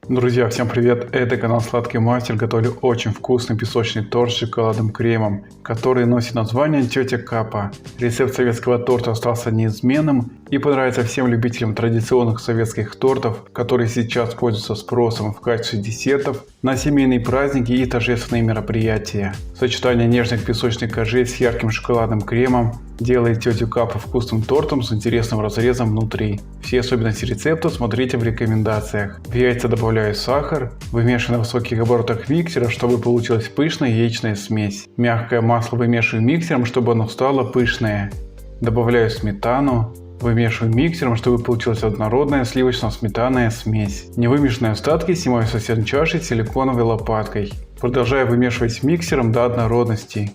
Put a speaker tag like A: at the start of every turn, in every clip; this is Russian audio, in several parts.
A: Друзья, всем привет! Это канал Сладкий Мастер. Готовлю очень вкусный песочный торт с шоколадным кремом, который носит название Тетя Капа. Рецепт советского торта остался неизменным и понравится всем любителям традиционных советских тортов, которые сейчас пользуются спросом в качестве десертов на семейные праздники и торжественные мероприятия. Сочетание нежных песочных коржей с ярким шоколадным кремом делает Тетю Капу вкусным тортом с интересным разрезом внутри. Все особенности рецепта смотрите в рекомендациях. В яйца добавляю сахар, вымешиваю на высоких оборотах миксера, чтобы получилась пышная яичная смесь. Мягкое масло вымешиваю миксером, чтобы оно стало пышное. Добавляю сметану. Вымешиваю миксером, чтобы получилась однородная сливочно-сметанная смесь. Невымешанные остатки снимаю со стен чаши силиконовой лопаткой. Продолжаю вымешивать миксером до однородности.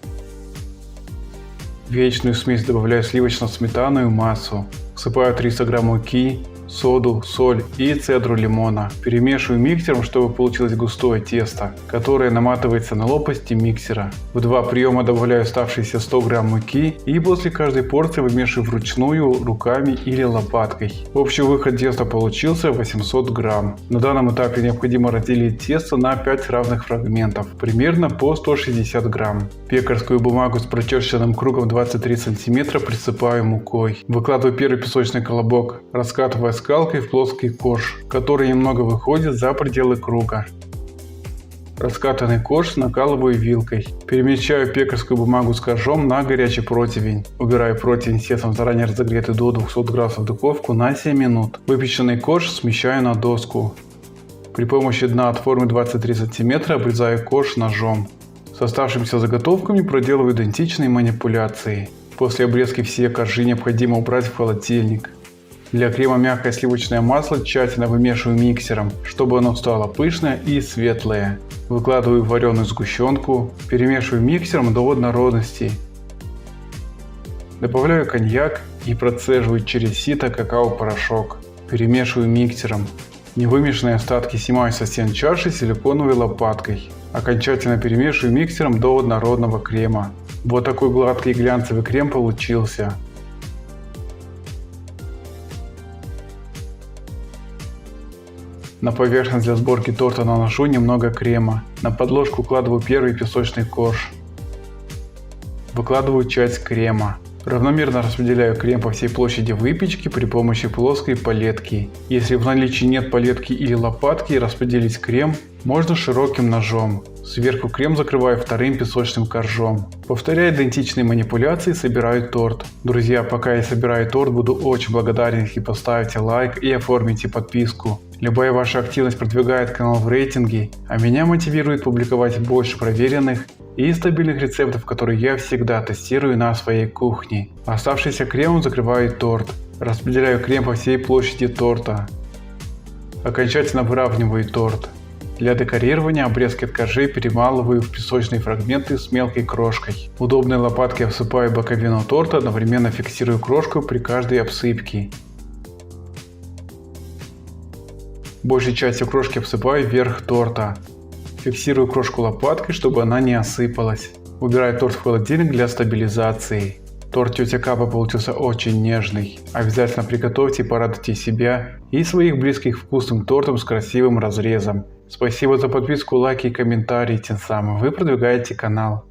A: В яичную смесь добавляю сливочно-сметанную массу. Всыпаю 300 грамм муки, соду, соль и цедру лимона. Перемешиваю миксером, чтобы получилось густое тесто, которое наматывается на лопасти миксера. В 2 приема добавляю оставшиеся 100 грамм муки и после каждой порции вымешиваю вручную, руками или лопаткой. Общий выход теста получился 800 грамм. На данном этапе необходимо разделить тесто на 5 равных фрагментов, примерно по 160 грамм. Пекарскую бумагу с прочерченным кругом 23 см присыпаю мукой. Выкладываю первый песочный колобок, раскатывая скалкой в плоский корж, который немного выходит за пределы круга. Раскатанный корж накалываю вилкой. Перемещаю пекарскую бумагу с коржом на горячий противень. Убираю противень с тестом, заранее разогретый до 200 градусов в духовку на 7 минут. Выпеченный корж смещаю на доску. При помощи дна от формы 23 см обрезаю корж ножом. С оставшимися заготовками проделываю идентичные манипуляции. После обрезки все коржи необходимо убрать в холодильник. Для крема мягкое сливочное масло тщательно вымешиваю миксером, чтобы оно стало пышное и светлое. Выкладываю вареную сгущенку, перемешиваю миксером до однородности. Добавляю коньяк и процеживаю через сито какао-порошок. Перемешиваю миксером. Невымешанные остатки снимаю со стен чаши силиконовой лопаткой. Окончательно перемешиваю миксером до однородного крема. Вот такой гладкий глянцевый крем получился. На поверхность для сборки торта наношу немного крема. На подложку укладываю первый песочный корж. Выкладываю часть крема. Равномерно распределяю крем по всей площади выпечки при помощи плоской палетки. Если в наличии нет палетки или лопатки, распределить крем можно широким ножом. Сверху крем закрываю вторым песочным коржом. Повторяя идентичные манипуляции, собираю торт. Друзья, пока я собираю торт, буду очень благодарен, если поставите лайк и оформите подписку. Любая ваша активность продвигает канал в рейтинге, а меня мотивирует публиковать больше проверенных и стабильных рецептов, которые я всегда тестирую на своей кухне. Оставшийся кремом закрываю торт. Распределяю крем по всей площади торта. Окончательно выравниваю торт. Для декорирования обрезки от коржей перемалываю в песочные фрагменты с мелкой крошкой. Удобной лопаткой обсыпаю боковину торта, одновременно фиксирую крошку при каждой обсыпке. Большей частью крошки обсыпаю верх торта. Фиксирую крошку лопаткой, чтобы она не осыпалась. Убираю торт в холодильник для стабилизации. Торт Тетя Капа получился очень нежный. Обязательно приготовьте и порадуйте себя и своих близких вкусным тортом с красивым разрезом. Спасибо за подписку, лайки и комментарии, тем самым вы продвигаете канал.